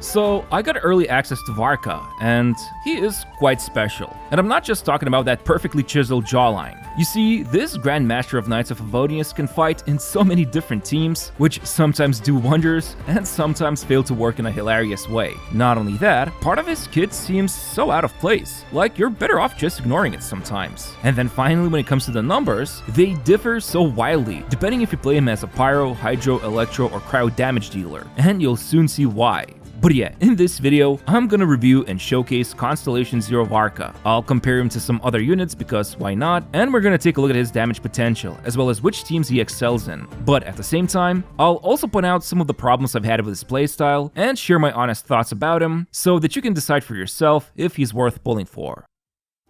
So I got early access to Varka, and he is quite special. And I'm not just talking about that perfectly chiseled jawline. You see, this Grandmaster of Knights of Favonius can fight in so many different teams, which sometimes do wonders and sometimes fail to work in a hilarious way. Not only that, part of his kit seems so out of place, like you're better off just ignoring it sometimes. And then finally, when it comes to the numbers, they differ so wildly, depending if you play him as a Pyro, Hydro, Electro, or Cryo damage dealer, and you'll soon see why. But yeah, in this video, I'm gonna review and showcase Constellation Zero Varka. I'll compare him to some other units because why not, and we're gonna take a look at his damage potential, as well as which teams he excels in. But at the same time, I'll also point out some of the problems I've had with his playstyle, and share my honest thoughts about him, so that you can decide for yourself if he's worth pulling for.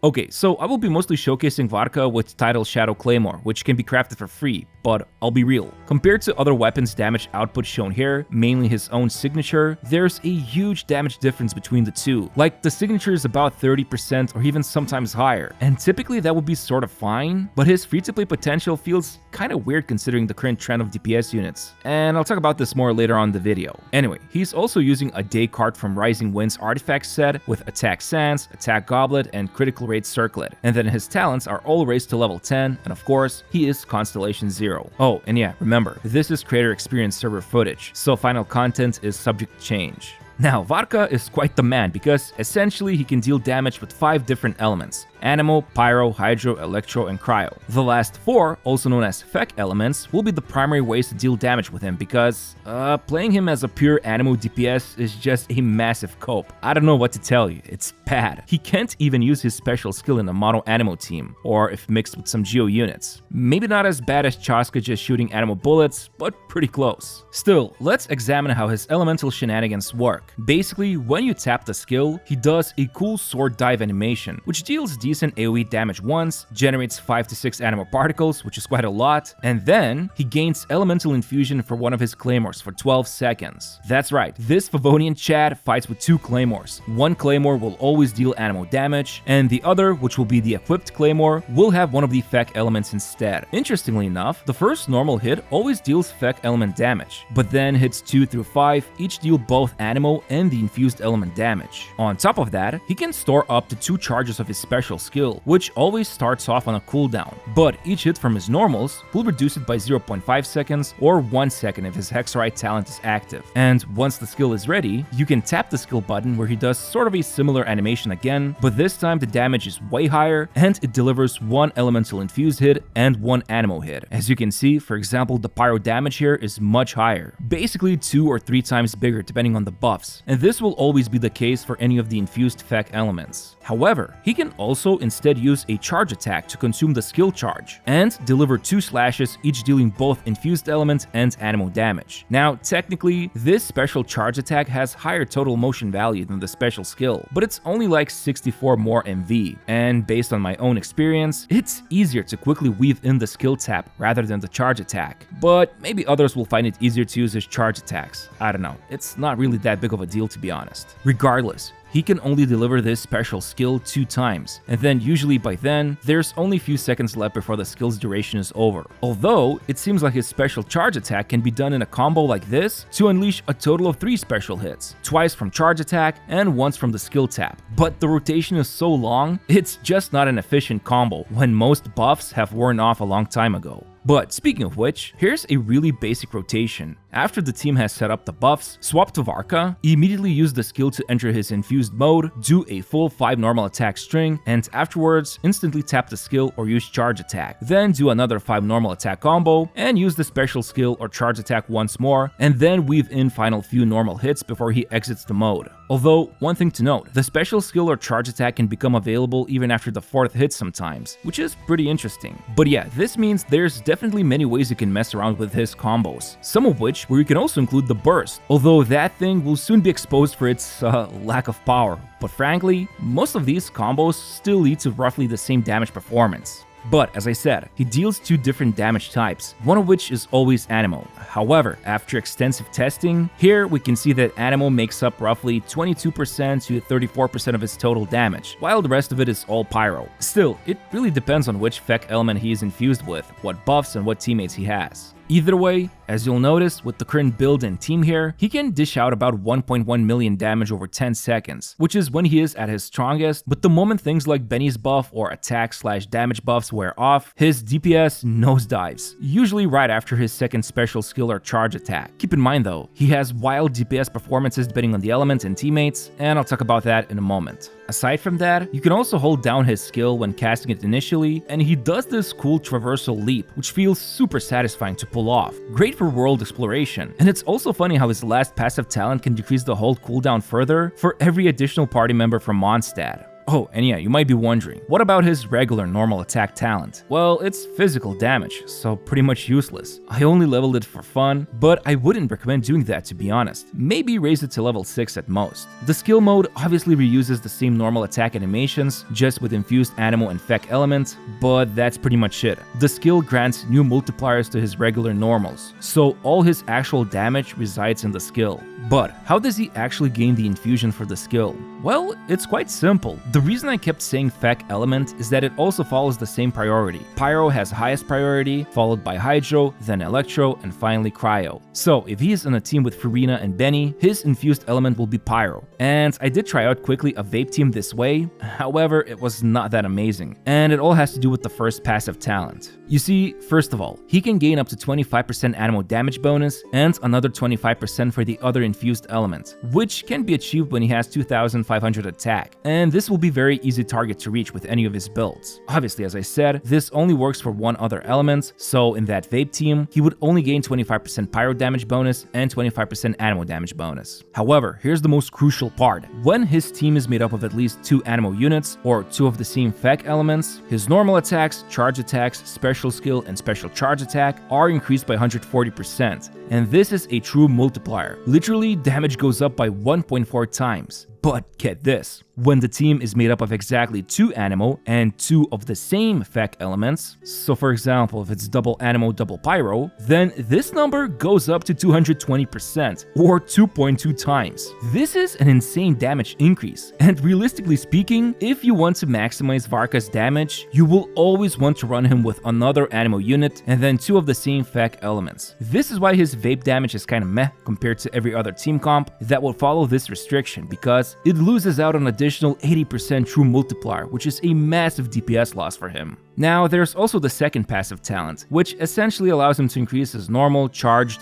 Okay, so I will be mostly showcasing Varka with title Shadow Claymore, which can be crafted for free, but I'll be real. Compared to other weapons' damage output shown here, mainly his own signature, there's a huge damage difference between the two. Like, the signature is about 30% or even sometimes higher, and typically that would be sort of fine, but his free-to-play potential feels kinda weird considering the current trend of DPS units, and I'll talk about this more later on in the video. Anyway, he's also using a day card from Rising Wind's artifact set with Attack Sands, Attack Goblet, and Critical Rate Circlet, and then his talents are all raised to level 10, and of course, he is Constellation Zero. Oh, and yeah, remember, this is creator experience server footage, so final content is subject to change. Now, Varka is quite the man because essentially he can deal damage with 5 different elements: Anemo, Pyro, Hydro, Electro, and Cryo. The last 4, also known as Fech elements, will be the primary ways to deal damage with him because playing him as a pure Anemo DPS is just a massive cope. I don't know what to tell you, it's bad. He can't even use his special skill in a mono Anemo team, or if mixed with some Geo units. Maybe not as bad as Chaska just shooting Anemo bullets, but pretty close. Still, let's examine how his elemental shenanigans work. Basically, when you tap the skill, he does a cool sword dive animation, which deals decent AoE damage once, generates 5 to 6 Anemo particles, which is quite a lot, and then he gains elemental infusion for one of his claymores for 12 seconds. That's right, this Favonian Chad fights with 2 claymores. One claymore will always deal Anemo damage, and the other, which will be the equipped claymore, will have one of the Fech elements instead. Interestingly enough, the first normal hit always deals Fech element damage, but then hits 2 through 5 each deal both Anemo and the infused element damage. On top of that, he can store up to 2 charges of his special skill, which always starts off on a cooldown, but each hit from his normals will reduce it by 0.5 seconds or 1 second if his Hexerite talent is active. And once the skill is ready, you can tap the skill button where he does sort of a similar animation again, but this time the damage is way higher and it delivers 1 elemental infused hit and 1 Anemo hit. As you can see, for example, the Pyro damage here is much higher, basically 2 or 3 times bigger depending on the buffs, and this will always be the case for any of the infused Fech elements. However, he can also instead use a charge attack to consume the skill charge and deliver 2 slashes, each dealing both infused element and Anemo damage. Now, technically, this special charge attack has higher total motion value than the special skill, but it's only like 64 more MV, and based on my own experience, it's easier to quickly weave in the skill tap rather than the charge attack. But maybe others will find it easier to use his charge attacks. I don't know, it's not really that big of a deal to be honest. Regardless, he can only deliver this special skill 2 times, and then usually by then, there's only a few seconds left before the skill's duration is over. Although, it seems like his special charge attack can be done in a combo like this to unleash a total of 3 special hits, twice from charge attack and once from the skill tap. But the rotation is so long, it's just not an efficient combo when most buffs have worn off a long time ago. But speaking of which, here's a really basic rotation. After the team has set up the buffs, swap to Varka, immediately use the skill to enter his infused mode, do a full 5 normal attack string, and afterwards instantly tap the skill or use charge attack. Then do another 5 normal attack combo, and use the special skill or charge attack once more, and then weave in final few normal hits before he exits the mode. Although, one thing to note, the special skill or charge attack can become available even after the 4th hit sometimes, which is pretty interesting. But yeah, this means there's definitely many ways you can mess around with his combos, some of which where you can also include the burst, although that thing will soon be exposed for its lack of power. But frankly, most of these combos still lead to roughly the same damage performance. But as I said, he deals 2 different damage types, one of which is always Anemo. However, after extensive testing, here we can see that Anemo makes up roughly 22% to 34% of his total damage, while the rest of it is all Pyro. Still, it really depends on which Fech element he is infused with, what buffs and what teammates he has. Either way, as you'll notice with the current build and team here, he can dish out about 1.1 million damage over 10 seconds, which is when he is at his strongest, but the moment things like Benny's buff or attack/damage buffs wear off, his DPS nosedives, usually right after his second special skill or charge attack. Keep in mind though, he has wild DPS performances depending on the element and teammates, and I'll talk about that in a moment. Aside from that, you can also hold down his skill when casting it initially, and he does this cool traversal leap, which feels super satisfying to pull off. Great for world exploration, and it's also funny how his last passive talent can decrease the hold cooldown further for every additional party member from Mondstadt. Oh, and yeah, you might be wondering, what about his regular normal attack talent? Well, it's physical damage, so pretty much useless. I only leveled it for fun, but I wouldn't recommend doing that to be honest. Maybe raise it to level 6 at most. The skill mode obviously reuses the same normal attack animations, just with infused Anemo and Feck element, but that's pretty much it. The skill grants new multipliers to his regular normals, so all his actual damage resides in the skill. But how does he actually gain the infusion for the skill? Well, it's quite simple. The reason I kept saying Feck element is that it also follows the same priority. Pyro has highest priority, followed by Hydro, then Electro, and finally Cryo. So if he is in a team with Furina and Benny, his infused element will be Pyro. And I did try out quickly a vape team this way, however it was not that amazing. And it all has to do with the first passive talent. You see, first of all, he can gain up to 25% Anemo damage bonus and another 25% for the other infused element, which can be achieved when he has 2500 attack, and this will be very easy target to reach with any of his builds. Obviously, as I said, this only works for one other element, so in that vape team, he would only gain 25% pyro damage bonus and 25% Anemo damage bonus. However, here's the most crucial part. When his team is made up of at least 2 Anemo units, or 2 of the same Feck elements, his normal attacks, charge attacks, special skill, and special charge attack are increased by 140%, and this is a true multiplier. Literally, damage goes up by 1.4 times. But get this, when the team is made up of exactly 2 Anemo and 2 of the same Feck elements, so for example if it's double Anemo double Pyro, then this number goes up to 220% or 2.2 times. This is an insane damage increase, and realistically speaking, if you want to maximize Varka's damage, you will always want to run him with another Anemo unit and then 2 of the same Feck elements. This is why his vape damage is kinda meh compared to every other team comp that will follow this restriction, because it loses out on additional 80% true multiplier, which is a massive DPS loss for him. Now, there's also the second passive talent, which essentially allows him to increase his normal, charged,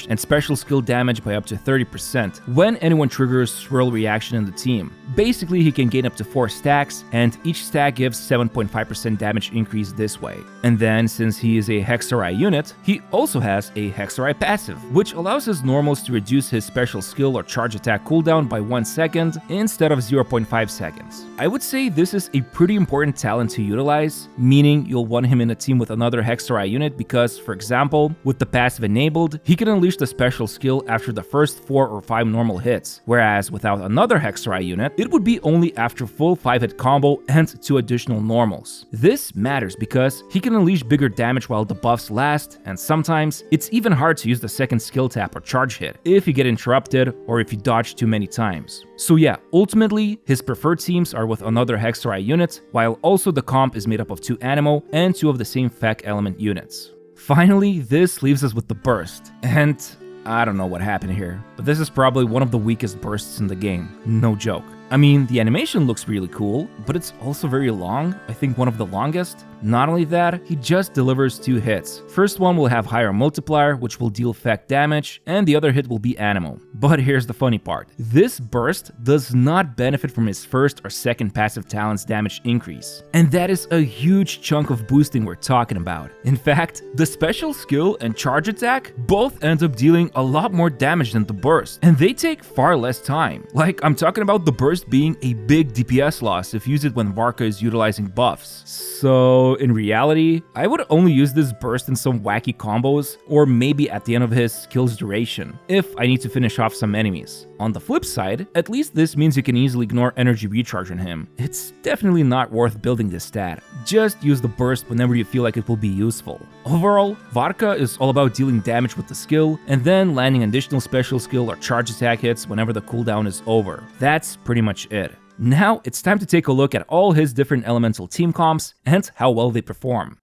and special skill damage by up to 30% when anyone triggers swirl reaction in the team. Basically, he can gain up to 4 stacks, and each stack gives 7.5% damage increase this way. And then, since he is a Hexarai unit, he also has a Hexarai passive, which allows his normals to reduce his special skill or charge attack cooldown by 1 second instead of 0.5 seconds. I would say this is a pretty important talent to utilize, meaning you'll want him in a team with another Hexarai unit because, for example, with the passive enabled, he can unleash the special skill after the first 4 or 5 normal hits, whereas without another Hexarai unit, it would be only after full 5-hit combo and 2 additional normals. This matters because he can unleash bigger damage while the buffs last, and sometimes it's even hard to use the second skill tap or charge hit if you get interrupted or if you dodge too many times. So yeah, ultimately, his preferred teams are with another Hexarai unit, while also the comp is made up of 2 Anemo and 2 of the same Feck element units. Finally, this leaves us with the burst, and I don't know what happened here, but this is probably one of the weakest bursts in the game, no joke. I mean, the animation looks really cool, but it's also very long, I think one of the longest. Not only that, he just delivers 2 hits. First one will have higher multiplier, which will deal Feck damage, and the other hit will be Anemo. But here's the funny part. This burst does not benefit from his first or second passive talent's damage increase. And that is a huge chunk of boosting we're talking about. In fact, the special skill and charge attack both end up dealing a lot more damage than the burst, and they take far less time. Like, I'm talking about the burst being a big DPS loss if used when Varka is utilizing buffs. So in reality, I would only use this burst in some wacky combos, or maybe at the end of his skill's duration, if I need to finish off some enemies. On the flip side, at least this means you can easily ignore energy recharge on him. It's definitely not worth building this stat. Just use the burst whenever you feel like it will be useful. Overall, Varka is all about dealing damage with the skill, and then landing additional special skill or charge attack hits whenever the cooldown is over. That's pretty much it. Now it's time to take a look at all his different elemental team comps and how well they perform.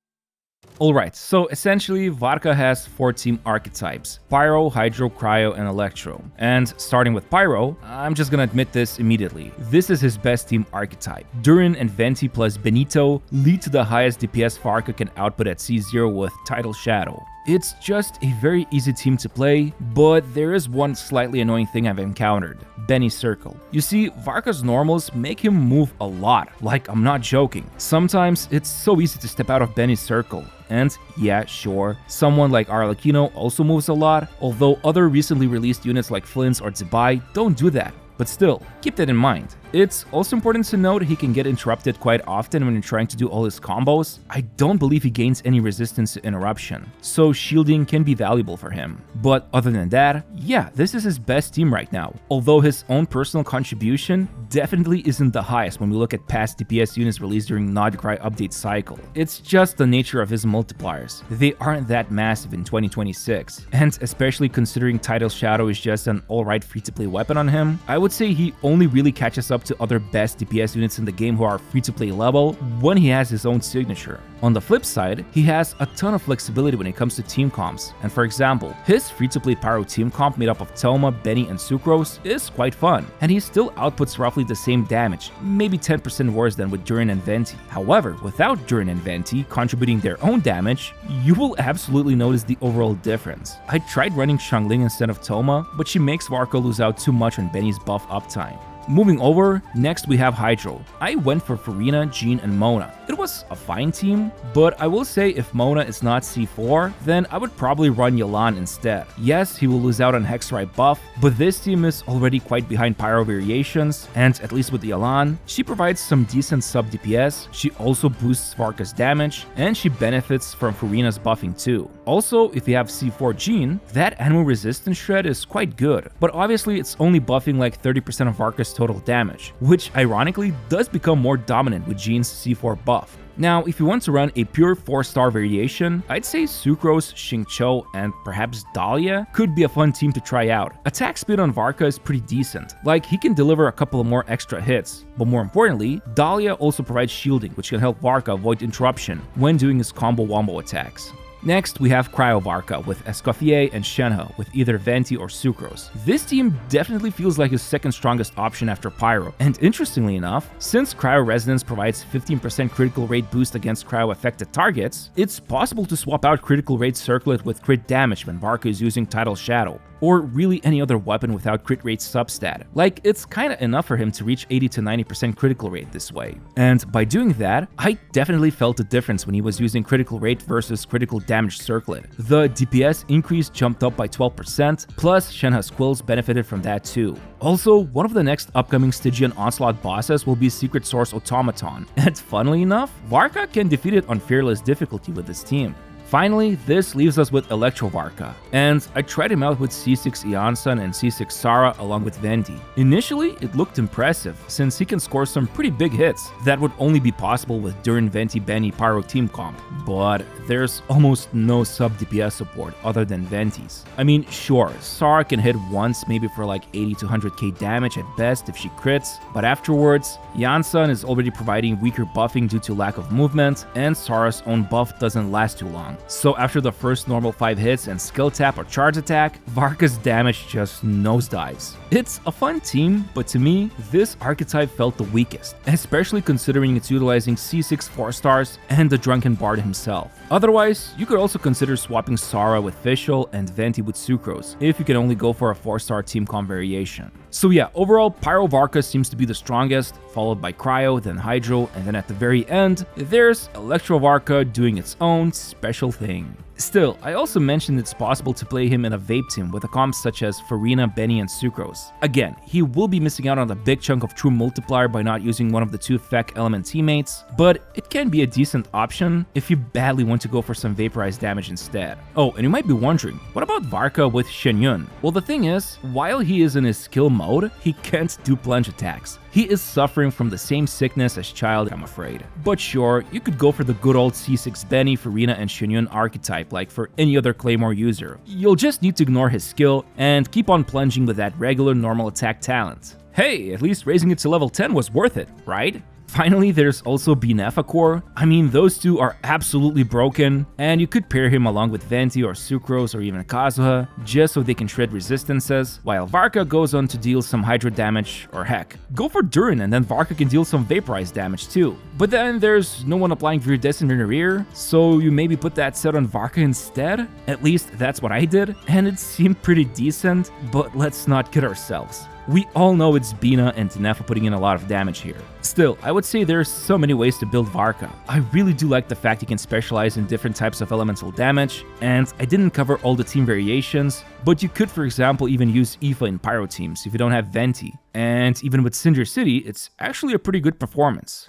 Alright, so essentially Varka has 4 team archetypes: Pyro, Hydro, Cryo, and Electro. And starting with Pyro, I'm just gonna admit this immediately. This is his best team archetype. Durin and Venti plus Benito lead to the highest DPS Varka can output at C0 with Tidal Shadow. It's just a very easy team to play, but there is one slightly annoying thing I've encountered: Benny's Circle. You see, Varka's normals make him move a lot, like I'm not joking. Sometimes it's so easy to step out of Benny's Circle. And yeah, sure, someone like Arlecchino also moves a lot, although other recently released units like Flints or Zibai don't do that. But still, keep that in mind. It's also important to note he can get interrupted quite often when trying to do all his combos. I don't believe he gains any resistance to interruption, so shielding can be valuable for him. But other than that, yeah, this is his best team right now, although his own personal contribution definitely isn't the highest when we look at past DPS units released during Nodcry update cycle. It's just the nature of his multipliers. They aren't that massive in 2026, and especially considering Tidal Shadow is just an alright free-to-play weapon on him, I would say he only really catches up to other best DPS units in the game who are free-to-play level when he has his own signature. On the flip side, he has a ton of flexibility when it comes to team comps, and for example, his free-to-play Pyro team comp made up of Thelma, Benny, and Sucrose is quite fun, and he still outputs roughly the same damage, maybe 10% worse than with Durin and Venti. However, without Durin and Venti contributing their own damage, you will absolutely notice the overall difference. I tried running Xiangling instead of Thelma, but she makes Varka lose out too much on Benny's buff uptime. Moving over, next we have Hydro. I went for Farina, Jean, and Mona. It was a fine team, but I will say if Mona is not C4, then I would probably run Yelan instead. Yes, he will lose out on Hexrite buff, but this team is already quite behind Pyro variations, and at least with Yelan, she provides some decent sub DPS, she also boosts Varka's damage, and she benefits from Farina's buffing too. Also, if you have C4 Jean, that Anemo resistance shred is quite good, but obviously it's only buffing like 30% of Varka's total damage, which ironically does become more dominant with Jean's C4 buff. Now, if you want to run a pure 4-star variation, I'd say Sucrose, Xingqiu, and perhaps Dahlia could be a fun team to try out. Attack speed on Varka is pretty decent, like he can deliver a couple of more extra hits, but more importantly, Dahlia also provides shielding, which can help Varka avoid interruption when doing his combo-wombo attacks. Next, we have Cryo Varka with Escoffier and Shenhe with either Venti or Sucrose. This team definitely feels like his second strongest option after Pyro, and interestingly enough, since Cryo Resonance provides 15% critical rate boost against Cryo affected targets, it's possible to swap out critical rate Circlet with crit damage when Varka is using Tidal Shadow, or really any other weapon without crit rate substat. Like, it's kinda enough for him to reach 80 to 90% critical rate this way. And by doing that, I definitely felt a difference when he was using critical rate versus critical damage Circlet. The DPS increase jumped up by 12%, plus Shenhe's Quills benefited from that too. Also, one of the next upcoming Stygian Onslaught bosses will be Secret Source Automaton, and funnily enough, Varka can defeat it on fearless difficulty with this team. Finally, this leaves us with Electro Varka, and I tried him out with C6 Iansan and C6 Sara along with Venti. Initially, it looked impressive, since he can score some pretty big hits that would only be possible with Durin, Venti, Benny, Pyro team comp, but there's almost no sub DPS support other than Venti's. I mean, sure, Sara can hit once maybe for like 80 to 100k damage at best if she crits, but afterwards, Iansan is already providing weaker buffing due to lack of movement, and Sara's own buff doesn't last too long. So after the first normal 5 hits and skill tap or charge attack, Varka's damage just nosedives. It's a fun team, but to me, this archetype felt the weakest, especially considering it's utilizing C6 4-stars and the Drunken Bard himself. Otherwise, you could also consider swapping Sara with Fischl and Venti with Sucrose, if you can only go for a 4-star team comp variation. So yeah, overall, Pyro Varka seems to be the strongest, followed by Cryo, then Hydro, and then at the very end, there's Electro Varka doing its own special thing. Still, I also mentioned it's possible to play him in a vape team with a comps such as Farina, Benny, and Sucrose. Again, he will be missing out on a big chunk of true multiplier by not using one of the 2 Fek element teammates, but it can be a decent option if you badly want to go for some vaporized damage instead. Oh, and you might be wondering, what about Varka with Shenyun? Well, the thing is, while he is in his skill mode, he can't do plunge attacks. He is suffering from the same sickness as Child, I'm afraid. But sure, you could go for the good old C6 Benny, Farina, and Shenyun archetype like for any other Claymore user. You'll just need to ignore his skill and keep on plunging with that regular normal attack talent. Hey, at least raising it to level 10 was worth it, right? Finally, there's also Bineffa core. I mean, those two are absolutely broken, and you could pair him along with Venti or Sucrose or even Kazuha, just so they can shred resistances, while Varka goes on to deal some Hydro damage, or heck, go for Durin and then Varka can deal some Vaporized damage too. But then there's no one applying Viridescent in her ear, so you maybe put that set on Varka instead? At least that's what I did, and it seemed pretty decent, but let's not kid ourselves. We all know it's Bina and Ineffa putting in a lot of damage here. Still, I would say there's so many ways to build Varka. I really do like the fact you can specialize in different types of elemental damage, and I didn't cover all the team variations, but you could for example even use Aoife in PYRO Teams if you don't have Venti, and even with Cinder City, it's actually a pretty good performance.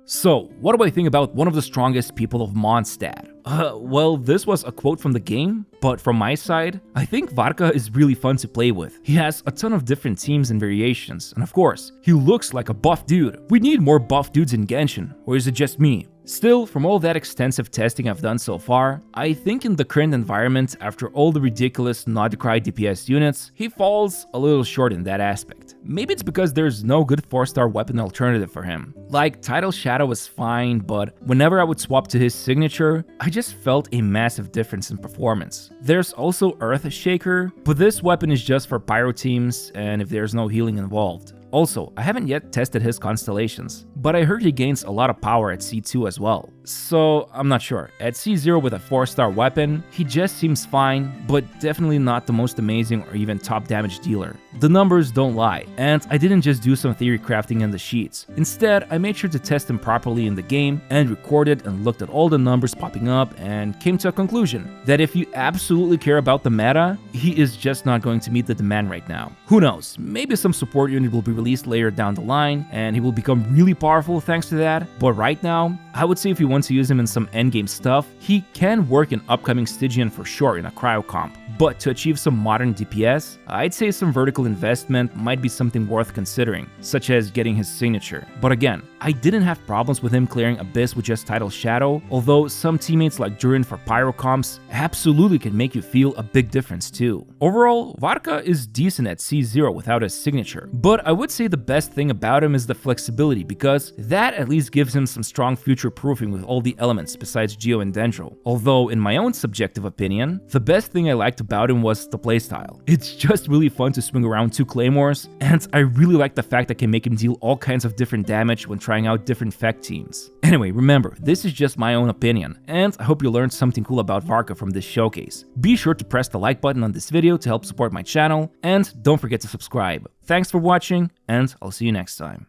So, what do I think about one of the strongest people of Mondstadt? Well, this was a quote from the game, but from my side, I think Varka is really fun to play with. He has a ton of different teams and variations, and of course, he looks like a buff dude. We need more buff dudes in Genshin, or is it just me? Still, from all that extensive testing I've done so far, I think in the current environment, after all the ridiculous not-to-cry DPS units, he falls a little short in that aspect. Maybe it's because there's no good 4-star weapon alternative for him. Like, Tidal Shadow was fine, but whenever I would swap to his signature, I just felt a massive difference in performance. There's also Earth Shaker, but this weapon is just for PYRO Teams and if there's no healing involved. Also, I haven't yet tested his constellations, but I heard he gains a lot of power at C2 as well. So, I'm not sure. At C0 with a 4-star weapon, he just seems fine, but definitely not the most amazing or even top damage dealer. The numbers don't lie, and I didn't just do some theory crafting in the sheets. Instead, I made sure to test him properly in the game and recorded and looked at all the numbers popping up and came to a conclusion that if you absolutely care about the meta, he is just not going to meet the demand right now. Who knows, maybe some support unit will be released later down the line and he will become really powerful thanks to that, but right now, I would say if you want to use him in some endgame stuff, he can work in upcoming Stygian for sure in a cryo comp. But to achieve some modern DPS, I'd say some vertical investment might be something worth considering, such as getting his signature. But again, I didn't have problems with him clearing Abyss with just Tidal Shadow, although some teammates like Durin for Pyro comps absolutely can make you feel a big difference too. Overall, Varka is decent at C0 without his signature, but I would say the best thing about him is the flexibility, because that at least gives him some strong future proofing with all the elements besides Geo and Dendro. Although in my own subjective opinion, the best thing I liked about him was the playstyle. It's just really fun to swing around 2 Claymores, and I really like the fact I can make him deal all kinds of different damage when trying out different Fect teams. Anyway, remember, this is just my own opinion, and I hope you learned something cool about Varka from this showcase. Be sure to press the like button on this video to help support my channel, and don't forget to subscribe. Thanks for watching, and I'll see you next time.